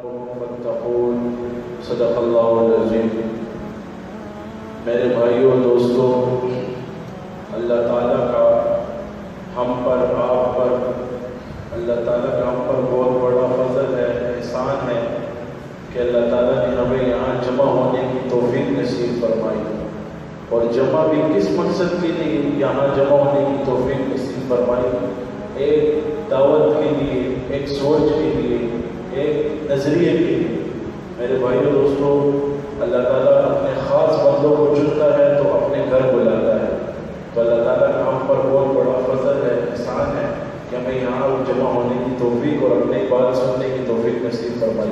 واتقون صدق اللہ العظیم۔ میرے بھائیوں اور دوستوں، اللہ تعالیٰ کا ہم پر، آپ پر، اللہ تعالیٰ کا ہم پر بہت بڑا فضل ہے، احسان ہے کہ اللہ تعالیٰ نے ہمیں یہاں جمع ہونے کی توفیق نصیب فرمائی، اور جمع بھی کس مقصد کے لیے یہاں جمع ہونے کی توفیق نصیب فرمائی؟ ایک دعوت کے لیے، ایک سوچ کے لیے، ایک نظریے کے لیے۔ میرے بھائیوں دوستوں، اللہ تعالیٰ اپنے خاص بندوں کو چنتا ہے تو اپنے گھر بلاتا ہے، تو اللہ تعالیٰ کا ہم پر بہت بڑا فضل ہے، احسان ہے کہ ہمیں یہاں جمع ہونے کی توفیق اور اپنی بات سننے کی توفیق نصیب فرمائی۔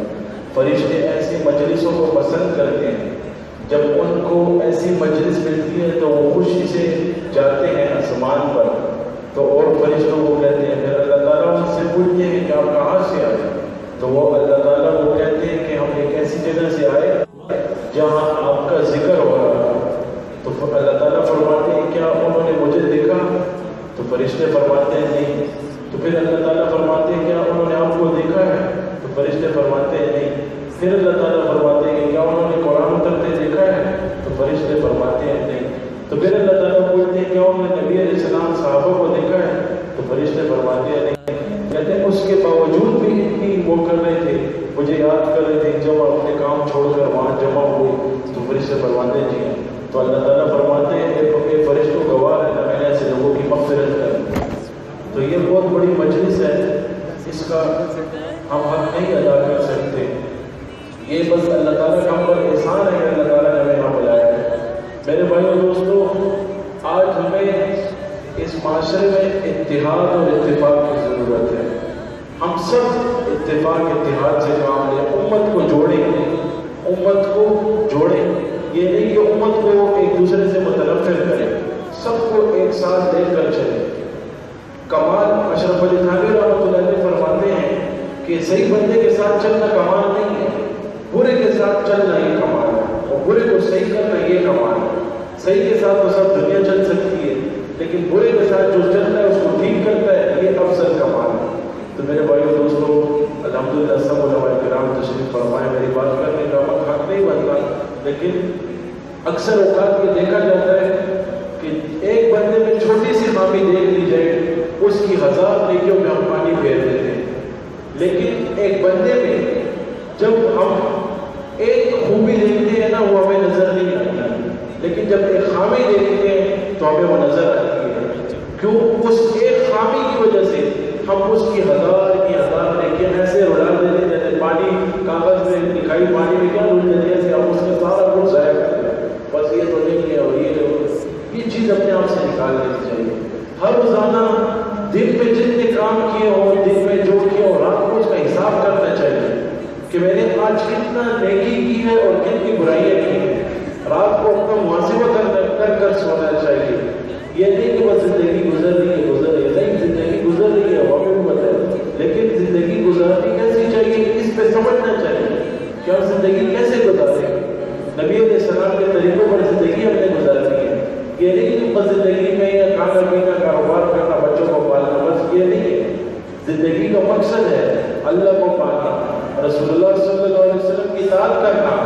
فرشتے ایسی مجلسوں کو پسند کرتے ہیں، جب ان کو ایسی مجلس ملتی ہے تو وہ خوشی سے جاتے ہیں آسمان پر، تو اور فرشتوں کو کہتے ہیں، پھر اللہ تعالیٰ ان سے پوچھتے ہیں کہ آپ کہاں سے آئے؟ تو وہ اللہ تعالیٰ کو کہتے ہیں کہ ہم ایک ایسی جگہ سے آئے جہاں آپ کا ذکر ہو رہا ہے۔ تو اللہ تعالیٰ فرماتے ہیں کیا انہوں نے مجھے دیکھا؟ تو فرشتے فرماتے ہیں نہیں۔ تو پھر اللہ تعالیٰ فرماتے ہیں کیا انہوں نے آپ کو دیکھا ہے؟ تو فرشتے فرماتے ہیں نہیں۔ پھر اللہ تعالیٰ فرماتے ہیں کیا انہوں نے قرآن اترتے دیکھا ہے؟ تو فرشتے فرماتے ہیں نہیں۔ تو پھر اللہ تعالیٰ پوچھتے ہیں کیا انہوں نے نبی علیہ السلام صحابہ کو دیکھا ہے؟ تو فرشتے فرماتے ہیں نہیں۔ کہتے ہیں اس کے باوجود بھی اتنی وہ کر رہے تھے، مجھے یاد کر رہے تھے، جب اپنے کام چھوڑ کر وہاں جمع ہوئے تو فرشتے فرماتے ہیں جی۔ تو اللہ تعالیٰ فرماتے ہیں اے فرشتوں گواہ ہے، میں نے ایسے لوگوں کی مغفرت کر۔ تو یہ بہت بڑی مجلس ہے، اس کا ہم حق نہیں ادا کر سکتے، یہ بس اللہ تعالیٰ کا ہم پر احسان ہے کہ اللہ تعالیٰ نے ہمیں یہاں بلایا ہے۔ میرے بھائیوں دوستوں، آج ہمیں اس معاشرے میں اتحاد اور اتفاق کی ضرورت ہے۔ ہم سب اتحاد سے کام لیں، امت کو جوڑیں، امت کو جوڑیں۔ یہ نہیں کہ امت کو ایک دوسرے سے متنفر کریں، سب کو ایک ساتھ لے کر چلیں۔ کمال اشرف علی تھانوی رحمۃ اللہ علیہ فرماتے ہیں کہ صحیح بندے کے ساتھ چلنا کمال نہیں ہے، برے کے ساتھ چلنا یہ کمال ہے، اور برے کو صحیح کرنا یہ کمال ہے۔ صحیح کے ساتھ تو سب دنیا چل سکتی ہے، لیکن برے کے ساتھ جو چلتا ہے اس کو ٹھیک کرتا ہے، یہ افضل کمال ہے۔ تو میرے بھائیوں دوستوں، الحمدللہ سب علماء کرام تشریف فرمائے، میری بات کرنے کا وقت حق نہیں بنتا، لیکن اکثر اوقات یہ دیکھا جاتا ہے کہ ایک بندے میں چھوٹی سی خامی دیکھ لی جائے، اس کی ہزار نیکیوں میں ہم پانی پھیر دیتے ہیں، لیکن ایک بندے میں جب ہم ایک خوبی دیکھتے ہیں نا وہ ہمیں نظر نہیں آتی، لیکن جب ایک خامی دیکھتے ہیں تو ہمیں وہ نظر آتی ہے۔ کیوں؟ اس ایک خامی کی وجہ سے ہم اس کی ہزار نیکیاں ایسے اڑا دیتے ہیں جیسے پانی کاغذ میں لکھائی پانی میں کیا اڑ جاتی ہے، ایسے ہم اس کا سارا کچھ ضائع کرتے ہیں، بس یہ تو نہیں ہے اور یہ چیز اپنے آپ سے نکال لینی چاہیے۔ ہر روزانہ دن میں جتنے کام کیے ہوں، دن میں جو کیا ہو، رات کو اس کا حساب کرنا چاہیے کہ میں نے آج کتنا نیکی کی ہے اور کتنی برائیاں کی ہیں۔ رات کو اپنا محاسبہ کر سونا چاہیے۔ یہ نہیں کہ بس زندگی گزر رہی ہے، نہیں، زندگی گزر رہی ہے ہمیں بھی پتہ ہے، لیکن زندگی گزارنی کیسی چاہیے اس پہ سمجھنا چاہیے کہ ہم زندگی کیسے گزاریں۔ نبی علیہ السلام کے طریقوں پر زندگی ہم نے گزارنی ہے۔ یہ نہیں کہ بس زندگی میں یا کھانا پینا، کاروبار کرنا، بچوں کو پالنا، بس یہ نہیں ہے۔ زندگی کا مقصد ہے اللہ کو پانا، رسول اللہ صلی اللہ علیہ وسلم کی اطاعت کرنا،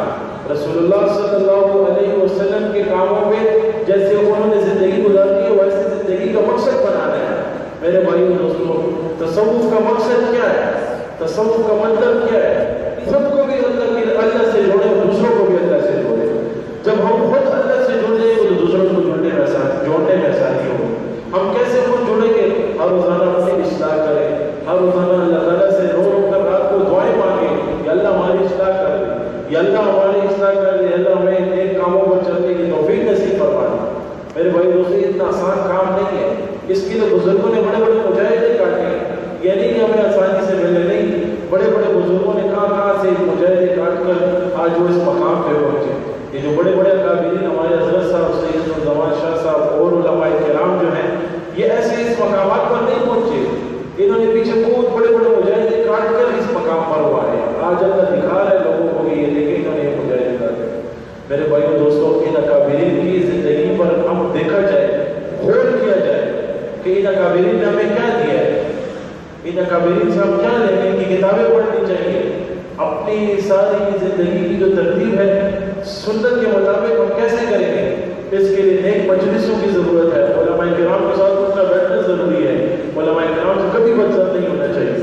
رسول اللہ صلی اللہ علیہ وسلم کے کاموں پہ جیسے انہوں نے زندگی گزارنی ہے ویسے زندگی کا مقصد بنانا ہے۔ میرے بھائیوں دوستوں، تصوف کا مقصد کیا ہے؟ تصوف کا مطلب کیا ہے؟ خود کو بھی اللہ سے جوڑے، دوسروں کو بھی اللہ سے جوڑے۔ جب ہم خود اللہ سے جڑ جائیں گے تو دوسروں کو جوڑنے میں آسانی ہو۔ ہم کیسے خود جڑیں گے؟ ہر روزانہ اپنی اصلاح کریں، ہر روزانہ اللہ تعالیٰ سے رو رو کر رات کو دعائیں مانگیں کہ اللہ ہماری اصلاح کر دے، یا اللہ ہماری اصلاح کر دے، اللہ ہمیں نیک کاموں پر چلنے کی توفیق نصیب فرما دے۔ میرے بھائی دوستوں، اتنا آسان کام نہیں ہے، اس کے لیے بزرگوں نے بڑے بڑے مجاہدے کاٹے ہیں۔ یہ نہیں کہ ہمیں آسانی سے ملے، نہیں، بڑے بڑے بزرگوں نے کہاں سے مجاہدے کاٹ کر آج وہ اس مقام پہ پہنچے۔ یہ جو بڑے بڑے اکابرین ہمارے حضرت صاحب سید الزمان شاہ صاحب اور علماء کرام جو ہیں، یہ ایسے اس مقامات پر نہیں پہنچے، انہوں نے پیچھے بہت بڑے بڑے مجاہدے کاٹ کر اس مقام پر وہ آئے۔ آج اللہ دکھا رہا ہے لوگوں کو کہ یہ دیکھیں انہوں نے مجاہدے کاٹے۔ میرے بھائیوں دوستوں، ان اکابرین کی زندگی پر ہم دیکھا جائے، غور کیا جائے کہ ان اکابرین نے ہمیں کیا دیا ہے، ان اکابرین سے ہم کیا لیں گے، ان کی کتابیں پڑھنی چاہیے، اب اپنی ساری زندگی کی جو ترتیب ہے سنت کے مطابق ہم کیسے کریں گے؟ اس کے لیے نیک مجلسوں کی ضرورت ہے، علماء کرام کے ساتھ اٹھنا بیٹھنا ضروری ہے، علماء کرام سے کبھی بدزن نہیں ہونا چاہیے،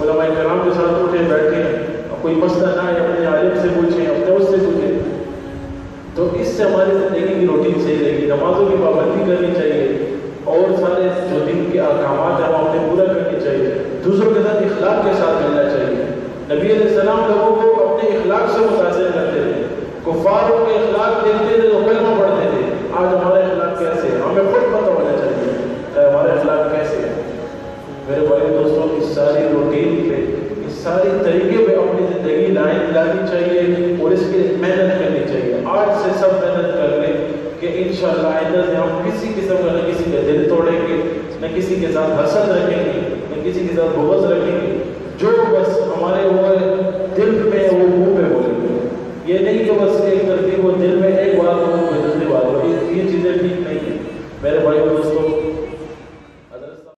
علماء کرام کے ساتھ اٹھے بیٹھیں، کوئی مسئلہ نہ ہے اپنے عالم سے پوچھیں، اپنے اس سے پوچھیں، تو اس سے ہماری زندگی کی روٹین صحیح رہے گی۔ نمازوں کی پابندی کرنی چاہیے اور سارے جو دن کے احکامات ہیں وہ ہمیں پورا کرنی چاہیے، دوسروں کے ساتھ اخلاق کے ساتھ ملنا چاہیے۔ نبی علیہ السلام لوگوں کو اپنے اخلاق سے متاثر کرتے تھے، کفاروں کے اخلاق دیکھتے تھے تو کلمہ پڑھتے تھے۔ آج ہمارا اخلاق کیسے ہے ہمیں خود پتہ ہونا چاہیے کہ ہمارا اخلاق کیسے ہے۔ میرے بڑے دوستوں اس ساری روٹین پہ، اس ساری طریقے پہ اپنی زندگی لانی چاہیے اور اس کے لیے محنت کرنی چاہیے۔ آج سے سب محنت کر لیں کہ انشاءاللہ آئندہ سے ہم کسی قسم کا نہ کسی کا دل توڑیں گے، نہ کسی کے ساتھ حسد رکھیں گے، نہ کسی کے ساتھ بغض رکھیں گے، جو بس ہمارے وہ دل میں وہ منہ پہ بولیں گے۔ یہ نہیں کہ بس ایک ترتیب وہ دل میں ایک بات ہو دوسری بات ہو، یہ چیزیں ٹھیک نہیں ہیں۔ میرے بھائی دوستوں